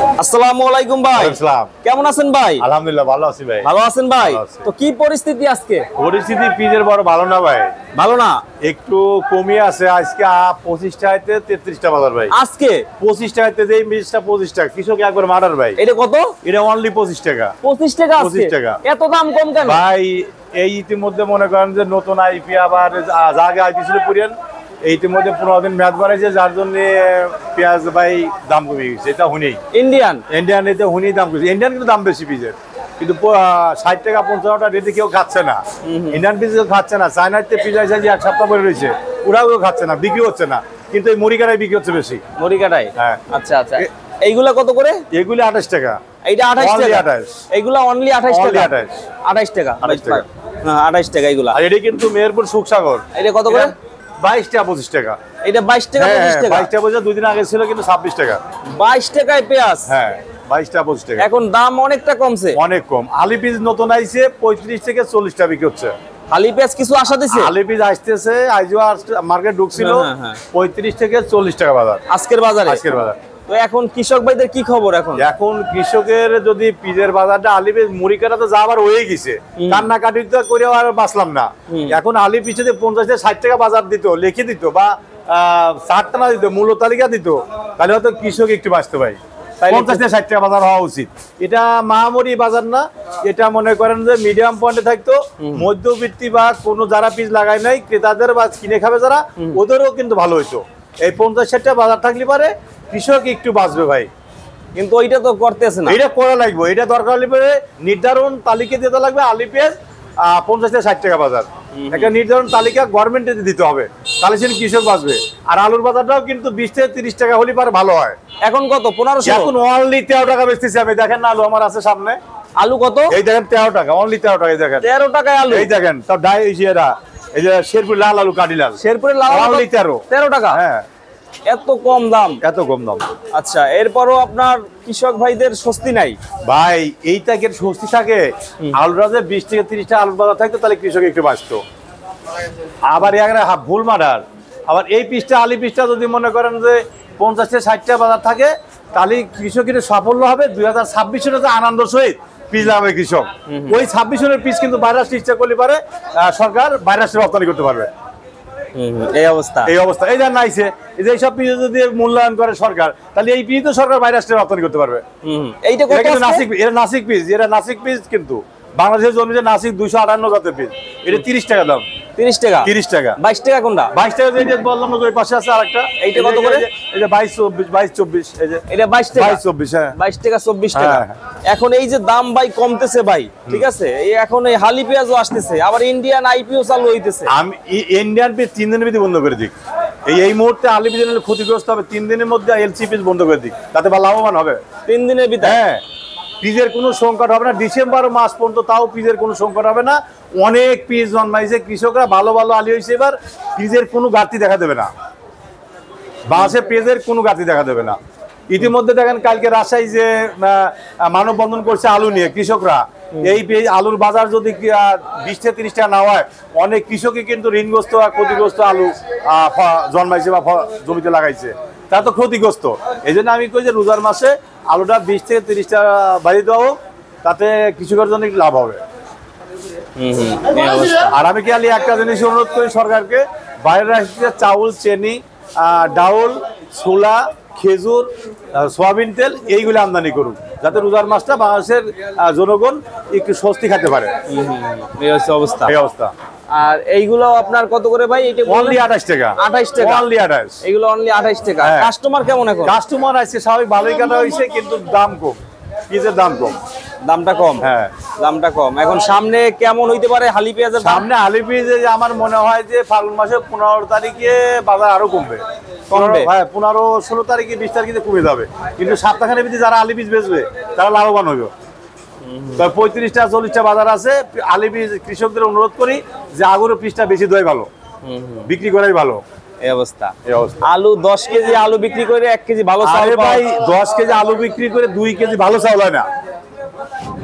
আসসালামু আলাইকুম ভাই। আসসালাম। কেমন আছেন ভাই? আলহামদুলিল্লাহ ভালো আছি ভাই। ভালো আছেন ভাই? তো কি পরিস্থিতি আজকে? পরিস্থিতি পিজের বড় ভালো না ভাই, ভালো না। একটু কমিয়ে আছে। আজকে 25 টাকাতে 33 টা বাজার ভাই। আজকে 25 টাকাতে যেই মিষ্টিটা 25 টাকা, কৃষক একবার মার্ডার ভাই। এটা কত? এটা অনলি 25 টাকা। 25 টাকা আজকে? 25 টাকা। এত দাম কম কেন ভাই? এই ইতিমধ্যে মনে করেন যে নতুন আইপি আবার জায়গা আইপি ছিল পুরিয়ান, এই ইতিমধ্যে 15 দিন মেয়াদ বাড়াইছে, যার জন্য পেঁয়াজ ভাই দাম কমে গেছে। এটা হুনি ইন্ডিয়ান এতে হুনি দাম কমেছে। ইন্ডিয়ান কিন্তু দাম বেশি পিজের, কিন্তু 60 টাকা 55 টাকা রেটে কেউ খাচ্ছে না। ইন্ডিয়ান পিস কেউ খাচ্ছে না। চায়নাতে পিজ আছে যে এক সপ্তাহ পরে রয়েছে, ওরাও কেউ খাচ্ছে না, বিক্রি হচ্ছে না। কিন্তু এই মুড়ি কাটাই বিক্রি হচ্ছে বেশি। মুড়ি কাটাই? হ্যাঁ। আচ্ছা আচ্ছা। এইগুলা কত করে? এগুলি 28 টাকা। এইটা 28 টাকা? এইগুলা অনলি 28 টাকা? 28 টাকা। 28 টাকা। হ্যাঁ 28 টাকা এইগুলা। আর এটা কিন্তু মেহেরপুর সুখসাগর। এটা কত করে? 22 টাকা 25 টাকা। এটা 22 টাকা 25 টাকা? 22 টাকা 25 দুই দিন আগে ছিল কিন্তু 26 টাকা। 22 টাকায় পেঁয়াজ? হ্যাঁ 22 টাকা 25 টাকা। এখন দাম অনেকটা কমছে? অনেক কম। আলি পিস নতুন আইছে 35 থেকে 40 টাকা বিক্রি হচ্ছে। আলি পেঁয়াজ কিছু আশা দিছে? আলি পিস আসতেছে, আইজো মার্কেট ঢুকছিল 35 থেকে 40 টাকা বাজার আজকের বাজারে। আজকের বাজার। তো এখন কৃষক ভাইদের কি খবর? এখন কৃষকের যদি পিজের বাজারটা আলি পিস মুড়ি কাটা তো যা আবার হয়ে গেছে, কান্নাকাটি তো করে আর বাঁচলাম না। এখন আলি পিছনে 50 থেকে 60 টাকা বাজার দিত, লিখে দিত বা 60 টাকা দিত, মূল্য তালিকা দিত, তাহলে হয়তো কৃষক একটু বাঁচতে পারে। 50 থেকে 60 টাকা বাজার হওয়া উচিত। এটা মহামরি বাজার না, এটা মনে করেন যে মিডিয়াম পয়েন্টে থাকতো। মধ্যবিত্তি বা কোনো যারা পিস লাগায় নাই, ক্রেতাদের বা কিনে খাবে যারা, ওদেরও কিন্তু ভালো হইতো। এই 50-60 টাকা বাজার থাকলে পারে কৃষক একটু বাঁচবে ভাই। কিন্তু ওইটা তো করতেছে না। এটা করা লাগবে, এটা দরকার হলে পরে নির্ধারণ তালিকা দিতে লাগবে। আলি পেঁয়াজ 50 থেকে 60 টাকা বাজার, একটা নির্ধারণ তালিকা গভর্নমেন্টে দিতে হবে, তাহলে সে কৃষক বাঁচবে। আর আলুর বাজারটাও কিন্তু 20 থেকে 30 টাকা হলে পারে ভালো হয়। এখন কত? 1500? এখন অনলি 13 টাকা বেচতেছি আমি। দেখেন না আলু আমার আছে সামনে। আলু কত? এই দেখেন 13 টাকা, অনলি 13 টাকা। দেখেন 13 টাকায় আলু? এই দেখেন সব এই যে শেরপুর লাল আলু, কাটিলাল শেরপুরের লাল আলু অনলি 13 টাকা? হ্যাঁ। এত কম দাম? এত কম দাম। আচ্ছা, এরপরও আপনার কৃষক ভাইদের স্বস্তি নাই ভাই? এইটাকে স্বস্তি থাকে, আলুরা যে 20 থেকে 30 টাকা আলুর বাজার থাকতো, তাহলে কৃষক একটু বাঁচতো। আবার ভুল মার্ডার। আবার এই পিসটা আলি পিসটা যদি মনে করেন যে 50 থেকে 60 টাকা বাজার থাকে, তাহলে কৃষকের সাফল্য হবে। 2026 যে আনন্দ সহিত পিস লাগাবে কৃষক। ওই 26 পিস কিন্তু ভাইরাস চেষ্টা করলে পারে সরকার ভাইরাসের রপ্তানি করতে পারবে। এই অবস্থা এই যে নাইছে, এই যে এইসব পিস যদি মূল্যায়ন করে সরকার, তাহলে এই পিস তো সরকার ভাইরাসের রপ্তানি করতে পারবে। এইটা কিন্তু নাসিক পিস কিন্তু বাংলাদেশের জমিতে নাসিক 258 জাতের পিস, এটা 30 টাকা দাম। 30 টাকা? 30 টাকা। 22 টাকা কোনটা? 22 টাকা যে বললাম না, ওই পাশে আছে আরেকটা। এইটা কত করে? এই যে 22-24, এই যে এটা 22 টাকা? 22-24, হ্যাঁ 22 টাকা 24 টাকা। এখন এই যে দাম ভাই কমতেছে ভাই, ঠিক আছে, এখন এই হালি পেঁয়াজও আসতেছে, আবার ইন্ডিয়ান আইপিও চালু হইতেছে। আমি ইন্ডিয়ান পিস 3 দিনের ভিতরে বন্ধ করে দিক। এই মুহূর্তে আলি পিস ক্ষতিগ্রস্ত হবে। 3 দিনের মধ্যে এলসি পিস বন্ধ করে দিক, তাতে বা লাভবান হবে 3 দিনের ভিতরে। হ্যাঁ, পিজের কোনো সংকট হবে না। ডিসেম্বর মাস পর্যন্ত তাও পিজের কোনো সংকট হবে না। অনেক পিস জন্মাইছে, কৃষকরা ভালো ভালো আলি হয়েছে। এবার পিজের কোনো ঘাটতি দেখা দেবে না, বাসে পেজের কোনো ঘাটতি দেখা দেবে না। ইতিমধ্যে দেখেন কালকে রাজশাহী যে মানববন্ধন করছে আলু নিয়ে কৃষকরা, এই আলুর বাজার যদি 20 থেকে 30 টাকা না হয়, অনেক কৃষকই কিন্তু ঋণগ্রস্ত বা ক্ষতিগ্রস্ত আলু জন্মাইছে বা জমিতে লাগাইছে, তা তো ক্ষতিগ্রস্ত। এই জন্য আমি কই যে রোজার মাসে আলুটা 20 থেকে 30 টাকা বাড়িয়ে দেওয়া হোক, তাতে কৃষকের জন্য লাভ হবে। আর আমি কি খালি একটা জিনিস অনুরোধ করি সরকারকে, বাইরের রাষ্ট্রে চাউল, চিনি, ডাউল, ছোলা, খেজুর, সয়াবিন তেল এইগুলো আমদানি করুন, যাতে রোজার মাসটা বাংলাদেশের জনগণ একটু স্বস্তি খেতে পারে। এই অবস্থা। আর এইগুলো আপনার কত করে ভাই? এটা অনলি 28 টাকা। 28 টাকা অনলি 28। এগুলো অনলি 28 টাকা। কাস্টমার কেমন এখন? কাস্টমার আছে স্বাভাবিক, ভালোই কাটা হইছে, কিন্তু দাম কম। পিসের দাম কম। দামটা কম? হ্যাঁ, দামটা কম। এখন সামনে কেমন হইতে পারে হালি পেঁয়াজের দাম? সামনে আলু পিস আমার মনে হয় যে ফাল্গুন মাসের 15 তারিখে বাজার আরো কমবে। হ্যাঁ, 15-16 তারিখে 20 তারিখে কমে যাবে, কিন্তু সপ্তাহখানের ভিতরে যারা আলু পিস বেচবে তারা লাভবান হবে। 35 টাকা 40 টাকা বাজার আছে। আলু পিস কৃষকদের অনুরোধ করি যে আগুনের পিসটা বেশি দেওয়াই ভালো, বিক্রি করাই ভালো। এই অবস্থা। আলু 10 কেজি আলু বিক্রি করে 1 কেজি ভালো চাউল ভাই, 10 কেজি আলু বিক্রি করে 2 কেজি ভালো চাউল হয় না।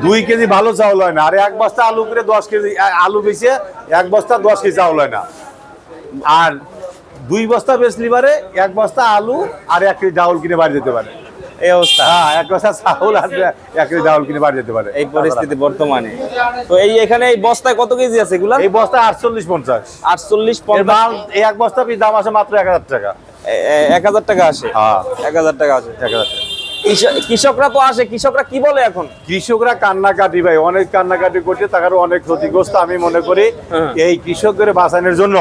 2 কেজি ভালো চাউল হয় না। আর 1 বস্তা আলু করে 10 কেজি আলু বেচে 1 বস্তা 10 কেজি চাউল হয় না। আর 2 বস্তা বেচলি পারে 1 বস্তা আলু আর 1 কেজি ডাউল কিনে বাড়ি যেতে পারে। এই অবস্থা, হ্যাঁ, এক বস্তা চাউল আর 1 কেজি চাউল কিনে বাড়ি যেতে পারে এই পরিস্থিতি বর্তমানে। তো এই এখানে এই বস্তায় কত কেজি আছে এগুলা? এই বস্তা 48-50। 48-50 মাল এই এক বস্তা পিস দাম আছে মাত্র 1000 টাকা। 1000 টাকা আসে। হ্যাঁ, 1000 টাকা আসে। 1000 টাকা। কৃষকরা তো আসে, কৃষকরা কি বলে এখন? কৃষকরা কান্নাকাটি ভাই, অনেক কান্নাকাটি করছে, তার অনেক ক্ষতিগ্রস্ত। আমি মনে করি এই কৃষকদের বাঁচানোর জন্য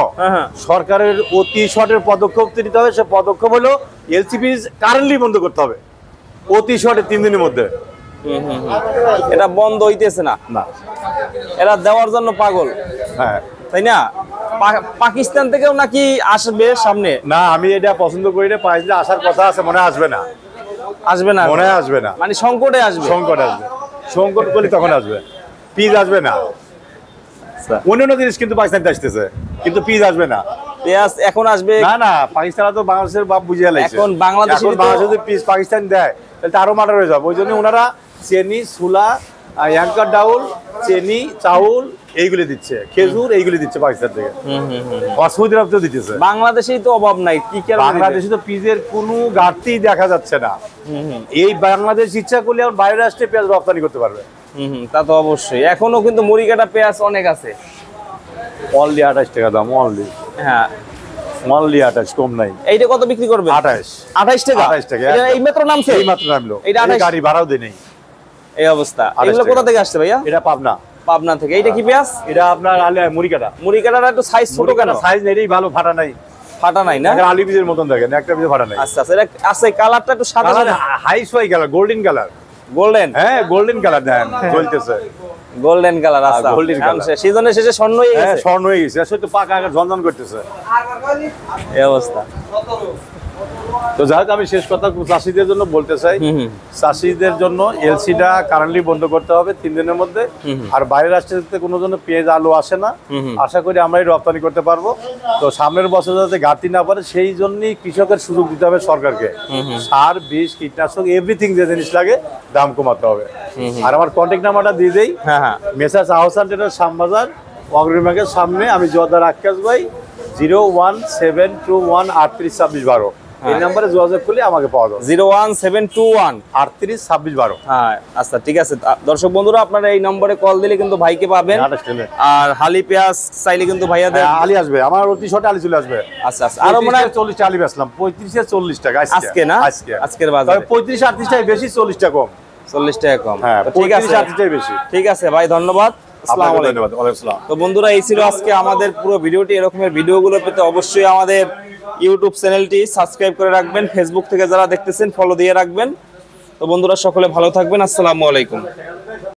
সরকারের অতি শর্টের পদক্ষেপ নিতে হবে। সে পদক্ষেপ হলো এলসিপি কারেন্টলি বন্ধ করতে হবে অতি শর্টে 3 দিনের মধ্যে। এটা বন্ধ হইতেছে না, না, এরা দেওয়ার জন্য পাগল, হ্যাঁ, তাই না? পাকিস্তান থেকেও নাকি আসবে সামনে। না, আমি এটা পছন্দ করি না। পাইলে আসার কথা আছে, মনে আসবে না, আসবে না, মনে আসবে না, মানে সংকটে আসবে। সংকট আসবে, সংকট করলে তখন আসবে, পিস আসবে না। অন্যান্য জিনিস কিন্তু পাকিস্তান আসতেছে, কিন্তু পিস আসবে না। পেঁয়াজ এখন আসবে না না, পাকিস্তান তো বাংলাদেশের বাপ বুঝিয়ে লাইছে। এখন বাংলাদেশে যদি পিস পাকিস্তান দেয় তাহলে তো আরো মার্ডার হয়ে যাবে। ওই জন্য ওনারা চেনি, সুলা, অ্যাঙ্কার ডাউল, চেনি, চাউল এইগুলি দিচ্ছে, খেজুর এইগুলি দিচ্ছে পাকিস্তান থেকে। সৌদি আরব তো দিতেছে। বাংলাদেশেই তো অভাব নাই, কি কারণে? বাংলাদেশে তো পিসের কোনো ঘাটতি দেখা যাচ্ছে না। এই বাংলাদেশ ইচ্ছা করলে এখন বাইরের রাষ্ট্রে পেঁয়াজ রপ্তানি করতে পারবে। তা তো অবশ্যই। এখনো কিন্তু মুড়িকাটা পেঁয়াজ অনেক আছে। অনলি 28 টাকা দাম, অনলি হ্যাঁ, অনলি 28, কম নাই। এইটা কত বিক্রি করবে? 28 টাকা। 28 টাকা। এটা এই মাত্র নামছে, এই মাত্র নামলো। এটা 28 গাড়ি ভাড়াও দেয় নেই। এই অবস্থা। 28 এগুলো কোথা থেকে আসছে ভাইয়া? এটা পাবনা, পাবনা থেকে। এইটা কি পেঁয়াজ? এটা আপনার মুড়িকাটা। মুড়িকাটার একটু সাইজ ছোট কেন? সাইজ নেই, ভালো ফাটা নাই, ফাটা নাই না? আলি বীজের মতন দেখেন, একটা বীজ ফাটা নাই। আচ্ছা আচ্ছা, এটা আছে কালারটা একটু সাদা সাদা, হাই সোয়াই কালার, গোল্ডেন কালার। গোল্ডেন, হ্যাঁ, গোল্ডেন কালার দেন, চলতেছে গোল্ডেন কালার। আচ্ছা, golden color। সিজনের শেষে স্বর্ণ হয়ে হ্যাঁ, গেছে। স্বর্ণ হয়ে গেছে, আসলে তো পাকা আগে ঝনঝন করতেছে। এই অবস্থা। তো যাই হোক, আমি শেষ কথা চাষিদের জন্য বলতে চাই, চাষিদের জন্য এলসিটা কারেন্টলি বন্ধ করতে হবে 3 দিনের মধ্যে। আর বাইরের রাষ্ট্রে কোনো জন্য পেঁয়াজ আলু আসে না, আশা করি আমরাই রপ্তানি করতে পারবো। তো সামনের বছর যাতে ঘাটতি না পারে সেই জন্যই কৃষকের সুযোগ দিতে হবে সরকারকে। সার, বীজ, কীটনাশক এভরিথিং যে জিনিস লাগে দাম কমাতে হবে। আর আমার কন্ট্যাক্ট নাম্বারটা দিয়ে দেই, মেসার্স আহসান ট্রেডার্স, শ্যামবাজার অগ্রিমার্কের সামনে। আমি জোয়ারদার আক্কাস ভাই, 01721 382612। এই নাম্বারে যোগাযোগ করলে আমাকে পাওয়া যাবে। 01721 382612। হ্যাঁ, আচ্ছা ঠিক আছে। দর্শক বন্ধুরা, আপনারা এই নম্বরে কল দিলে কিন্তু ভাইকে পাবেন। আর হালি পেঁয়াজ চাইলে কিন্তু ভাইয়া দেন। আলি আসবে, আমার অতি শর্টে আলি চলে আসবে। আচ্ছা আচ্ছা, আরো মনে হয় 40 আলি বেচলাম, 35-40 টাকা আজকে না? আজকের বাজারে 35-38 টাকা বেশি, 40 টাকা কম। 40 টাকা কম। হ্যাঁ, তো ঠিক আছে, 35-38 টাকা বেশি। ঠিক আছে ভাই, ধন্যবাদ। আসসালামু আলাইকুম। ধন্যবাদ। ওয়ালাইকুম আসসালাম। তো বন্ধুরা, এই ছিল আজকে আমাদের পুরো ভিডিওটি। এরকমের ভিডিওগুলো পেতে অবশ্যই আমাদের ইউটিউব চ্যানেলটি সাবস্ক্রাইব করে রাখবেন। ফেসবুক থেকে যারা দেখতেছেন ফলো দিয়ে রাখবেন। তো বন্ধুরা, সকলে ভালো থাকবেন। আসসালামু আলাইকুম।